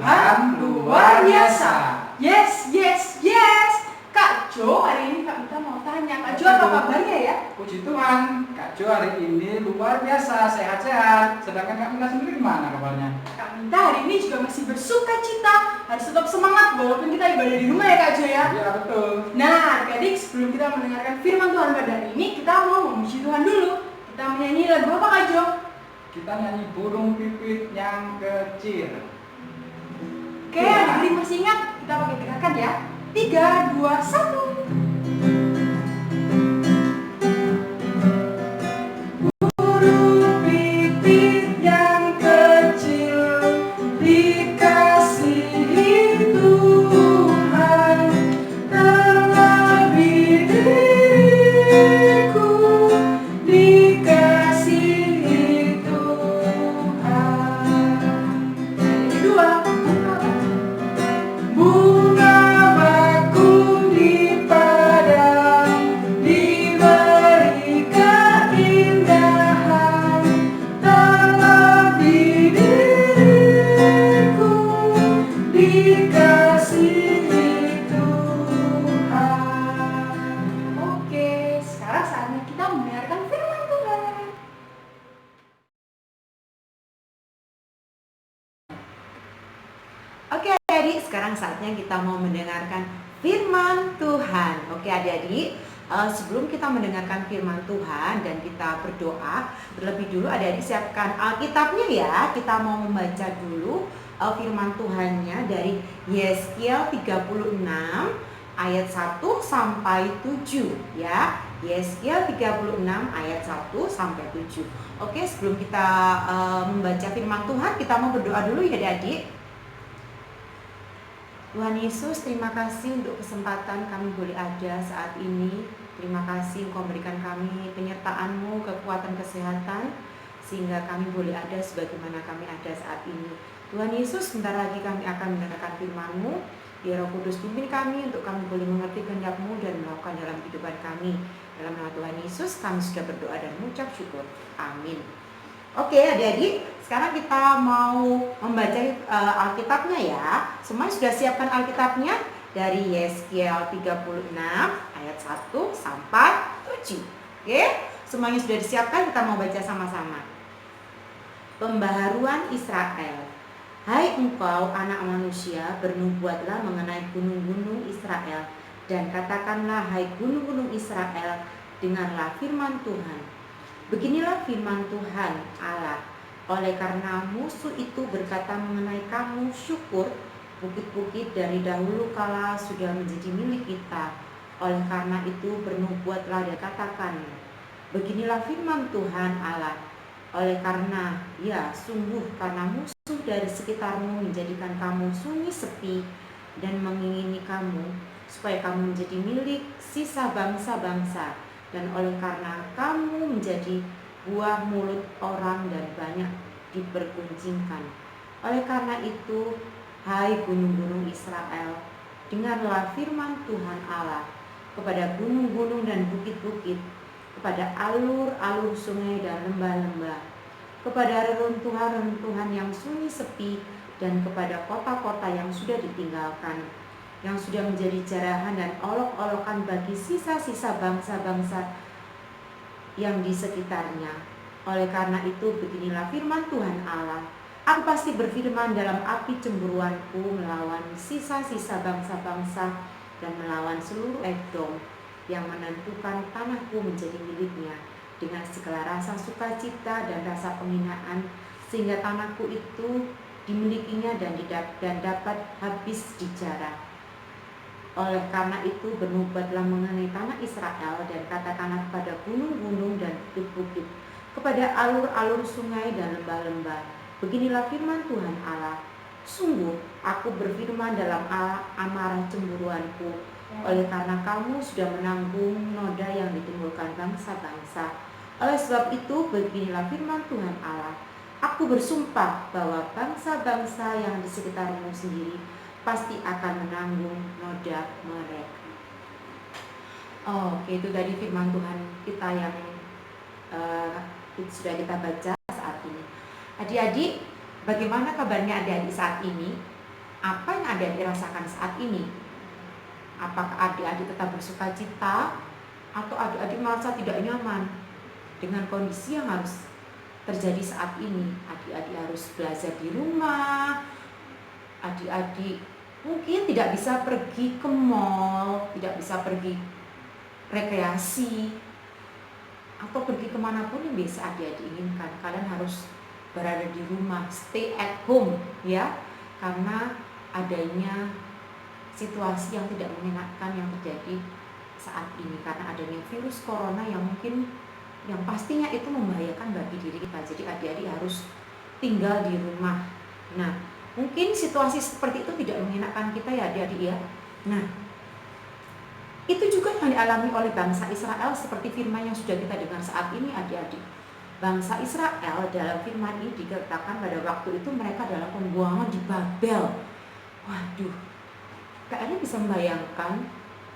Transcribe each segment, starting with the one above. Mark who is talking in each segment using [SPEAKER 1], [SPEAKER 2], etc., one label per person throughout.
[SPEAKER 1] Tuhan luar biasa.
[SPEAKER 2] Yes, yes, yes. Kak Jo, hari ini Kak Mita mau tanya, Kak Jo apa kabarnya ya?
[SPEAKER 1] Puji Tuhan, Kak Jo hari ini luar biasa, sehat-sehat. Sedangkan Kak Mita sendiri gimana kabarnya?
[SPEAKER 2] Kak Mita hari ini juga masih bersuka cita, harus tetap semangat walaupun kita ibadah di rumah ya Kak Jo ya?
[SPEAKER 1] Iya betul.
[SPEAKER 2] Nah adik-adik, sebelum kita mendengarkan firman Tuhan pada hari ini, kita mau memuji Tuhan dulu. Kita menyanyi lagu apa Kak Jo?
[SPEAKER 1] Kita nyanyi burung pipit yang kecil.
[SPEAKER 2] Oke, adik-adik masih ingat? Kita pakai gerakan ya. 3, 2, 1. Oke adik-adik, sekarang saatnya kita mau mendengarkan firman Tuhan. Oke adik-adik, sebelum kita mendengarkan firman Tuhan dan kita berdoa, terlebih dulu adik-adik siapkan Alkitabnya ya. Kita mau membaca dulu firman Tuhannya dari Yeskiel 36 ayat 1 sampai 7 ya. Yeskiel 36 ayat 1 sampai 7. Oke, sebelum kita membaca firman Tuhan, kita mau berdoa dulu ya adik-adik. Tuhan Yesus, terima kasih untuk kesempatan kami boleh ada saat ini. Terima kasih Engkau berikan kami penyertaan-Mu, kekuatan kesehatan, sehingga kami boleh ada sebagaimana kami ada saat ini. Tuhan Yesus, sebentar lagi kami akan mendengarkan firman-Mu. Biar Roh Kudus pimpin kami untuk kami boleh mengerti kehendak-Mu dan melakukan dalam kehidupan kami. Dalam nama Tuhan Yesus, kami sudah berdoa dan mengucap syukur. Amin. Oke adik-adik, sekarang kita mau membaca Alkitabnya ya. Semua sudah siapkan Alkitabnya dari Yeskiel 36 ayat 1 sampai 7. Oke, semuanya sudah disiapkan, kita mau baca sama-sama. Pembaharuan Israel. Hai engkau anak manusia, bernubuatlah mengenai gunung-gunung Israel, dan katakanlah hai gunung-gunung Israel, dengarlah firman Tuhan. Beginilah firman Tuhan Allah, oleh karena musuh itu berkata mengenai kamu, syukur, bukit-bukit dari dahulu kala sudah menjadi milik kita. Oleh karena itu bernubuatlah dan katakan, beginilah firman Tuhan Allah, oleh karena ya sungguh karena musuh dari sekitarmu menjadikan kamu sunyi sepi dan mengingini kamu, supaya kamu menjadi milik sisa bangsa-bangsa. Dan oleh karena kamu menjadi buah mulut orang dan banyak diperguncingkan. Oleh karena itu, hai gunung-gunung Israel, dengarlah firman Tuhan Allah kepada gunung-gunung dan bukit-bukit, kepada alur-alur sungai dan lembah-lembah, kepada reruntuhan-reruntuhan yang sunyi sepi, dan kepada kota-kota yang sudah ditinggalkan, yang sudah menjadi jarahan dan olok-olokan bagi sisa-sisa bangsa-bangsa yang di sekitarnya. Oleh karena itu beginilah firman Tuhan Allah, aku pasti berfirman dalam api cemburuanku melawan sisa-sisa bangsa-bangsa dan melawan seluruh Edom yang menentukan tanahku menjadi miliknya dengan segala rasa sukacita dan rasa penghinaan, sehingga tanahku itu dimilikinya dan dapat habis dijarah. Oleh karena itu bernubuatlah mengenai tanah Israel dan katakanlah kepada gunung-gunung dan bukit-bukit, kepada alur-alur sungai dan lembah-lembah, beginilah firman Tuhan Allah, sungguh aku berfirman dalam amarah cemburuanku, oleh karena kamu sudah menanggung noda yang ditimbulkan bangsa-bangsa. Oleh sebab itu beginilah firman Tuhan Allah, aku bersumpah bahwa bangsa-bangsa yang di sekitarmu sendiri pasti akan menanggung noda mereka. Oke, itu tadi firman Tuhan kita yang sudah kita baca saat ini. Adik-adik, bagaimana kabarnya adik-adik saat ini? Apa yang adik-adik rasakan saat ini? Apakah adik-adik tetap bersuka cita atau adik-adik merasa tidak nyaman dengan kondisi yang harus terjadi saat ini? Adik-adik harus belajar di rumah, adik-adik mungkin tidak bisa pergi ke mall, tidak bisa pergi rekreasi, atau pergi kemanapun yang biasa adik-adik inginkan. Kalian harus berada di rumah, stay at home ya, karena adanya situasi yang tidak menyenangkan yang terjadi saat ini, karena adanya virus corona yang mungkin yang pastinya itu membahayakan bagi diri kita. Jadi adik-adik harus tinggal di rumah. Nah, mungkin situasi seperti itu tidak menyenangkan kita ya adik-adik ya. Nah, itu juga yang dialami oleh bangsa Israel seperti firman yang sudah kita dengar saat ini adik-adik. Bangsa Israel dalam firman ini dikatakan pada waktu itu mereka dalam pembuangan di Babel. Waduh, kalian bisa membayangkan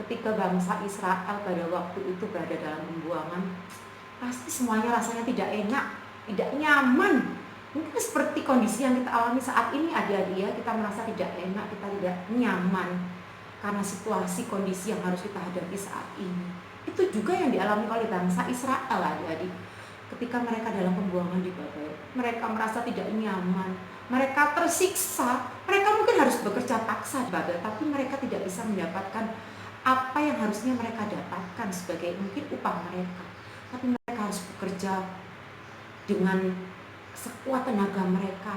[SPEAKER 2] ketika bangsa Israel pada waktu itu berada dalam pembuangan, pasti semuanya rasanya tidak enak, tidak nyaman. Mungkin seperti kondisi yang kita alami saat ini adik-adik ya, kita merasa tidak enak, kita tidak nyaman karena situasi kondisi yang harus kita hadapi saat ini. Itu juga yang dialami oleh bangsa Israel adik-adik. Ketika mereka dalam pembuangan di Babel, mereka merasa tidak nyaman, mereka tersiksa, mereka mungkin harus bekerja paksa di Babel, tapi mereka tidak bisa mendapatkan apa yang harusnya mereka dapatkan sebagai mungkin upah mereka. Tapi mereka harus bekerja dengan sekuat tenaga mereka.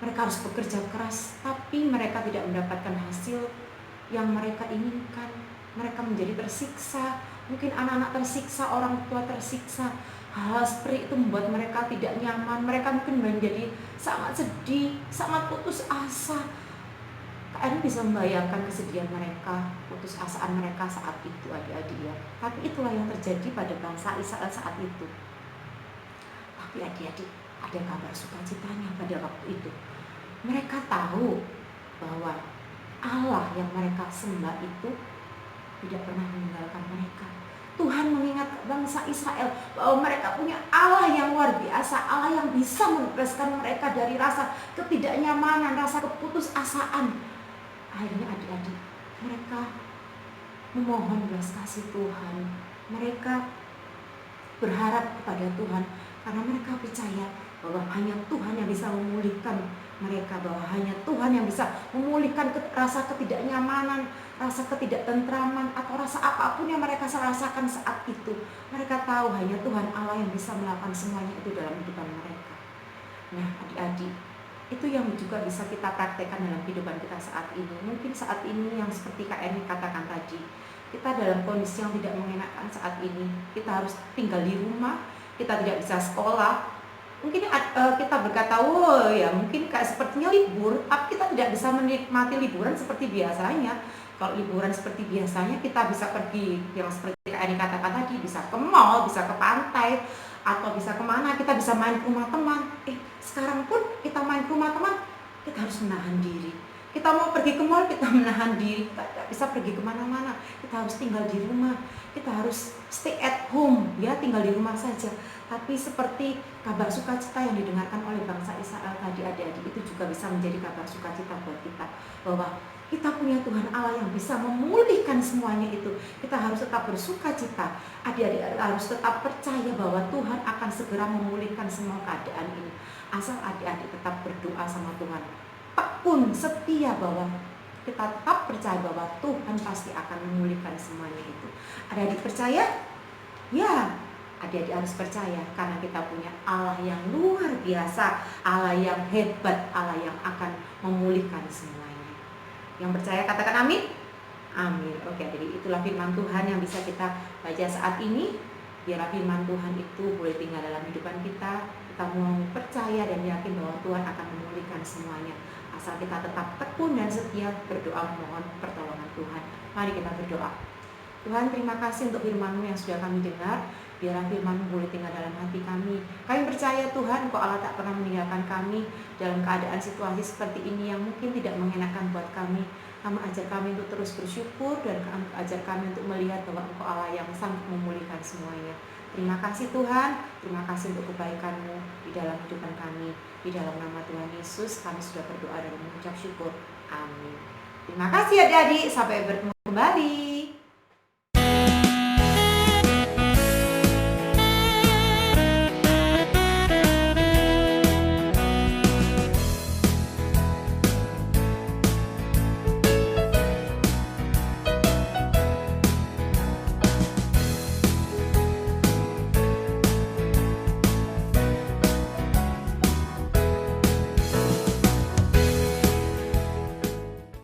[SPEAKER 2] Mereka harus bekerja keras, tapi mereka tidak mendapatkan hasil yang mereka inginkan. Mereka menjadi tersiksa, mungkin anak-anak tersiksa, orang tua tersiksa. Hal seperti itu membuat mereka tidak nyaman. Mereka mungkin menjadi sangat sedih, sangat putus asa. Kalian bisa membayangkan kesedihan mereka, putus asaan mereka saat itu adik-adik ya. Tapi itulah yang terjadi pada bangsa Israel saat itu. Tapi adik-adik, ada kabar sukacitanya pada waktu itu. Mereka tahu bahwa Allah yang mereka sembah itu tidak pernah meninggalkan mereka. Tuhan mengingat bangsa Israel bahwa mereka punya Allah yang luar biasa, Allah yang bisa membebaskan mereka dari rasa ketidaknyamanan, rasa keputusasaan. Akhirnya adik-adik, mereka memohon belas kasih Tuhan. Mereka berharap kepada Tuhan karena mereka percaya bahwa hanya Tuhan yang bisa memulihkan mereka, bahwa hanya Tuhan yang bisa memulihkan rasa ketidaknyamanan, rasa ketidaktentraman, atau rasa apapun yang mereka rasakan saat itu. Mereka tahu hanya Tuhan Allah yang bisa melakukan semuanya itu dalam kehidupan mereka. Nah adik-adik, itu yang juga bisa kita praktekkan dalam kehidupan kita saat ini. Mungkin saat ini yang seperti Kak Eni katakan tadi, kita dalam kondisi yang tidak mengenakan saat ini. Kita harus tinggal di rumah, kita tidak bisa sekolah. Mungkin kita berkata, oh ya mungkin kayak sepertinya libur, tapi kita tidak bisa menikmati liburan seperti biasanya. Kalau liburan seperti biasanya kita bisa pergi, yang seperti Kak Eni katakan tadi, bisa ke mall, bisa ke pantai, atau bisa kemana, kita bisa main ke rumah teman. Sekarang pun kita main ke rumah teman, kita harus menahan diri. Kita mau pergi ke mall, kita menahan diri, kita tidak bisa pergi kemana-mana. Kita harus tinggal di rumah, kita harus stay at home, ya tinggal di rumah saja. Tapi seperti kabar sukacita yang didengarkan oleh bangsa Israel tadi adik-adik, itu juga bisa menjadi kabar sukacita buat kita, bahwa kita punya Tuhan Allah yang bisa memulihkan semuanya itu. Kita harus tetap bersukacita. Adik-adik harus tetap percaya bahwa Tuhan akan segera memulihkan semua keadaan ini. Asal adik-adik tetap berdoa sama Tuhan, tekun, setia, bahwa kita tetap percaya bahwa Tuhan pasti akan memulihkan semuanya itu. Adik-adik percaya? Ya, adik-adik harus percaya karena kita punya Allah yang luar biasa, Allah yang hebat, Allah yang akan memulihkan semuanya. Yang percaya katakan amin. Amin. Oke, jadi itulah firman Tuhan yang bisa kita baca saat ini. Biarlah firman Tuhan itu boleh tinggal dalam kehidupan kita. Kita mau percaya dan yakin bahwa Tuhan akan memulihkan semuanya. Asal kita tetap tekun dan setia berdoa memohon pertolongan Tuhan. Mari kita berdoa. Tuhan, terima kasih untuk firman-Mu yang sudah kami dengar. Biarlah firman-Mu boleh tinggal dalam hati kami. Kami percaya Tuhan, Engkau Allah tak pernah meninggalkan kami dalam keadaan situasi seperti ini yang mungkin tidak mengenakan buat kami. Kamu ajar kami untuk terus bersyukur dan Kamu ajar kami untuk melihat bahwa Engkau Allah yang sanggup memulihkan semuanya. Terima kasih Tuhan, terima kasih untuk kebaikan-Mu di dalam kehidupan kami. Di dalam nama Tuhan Yesus kami sudah berdoa dan mengucap syukur. Amin. Terima kasih adik-adik, sampai bertemu kembali.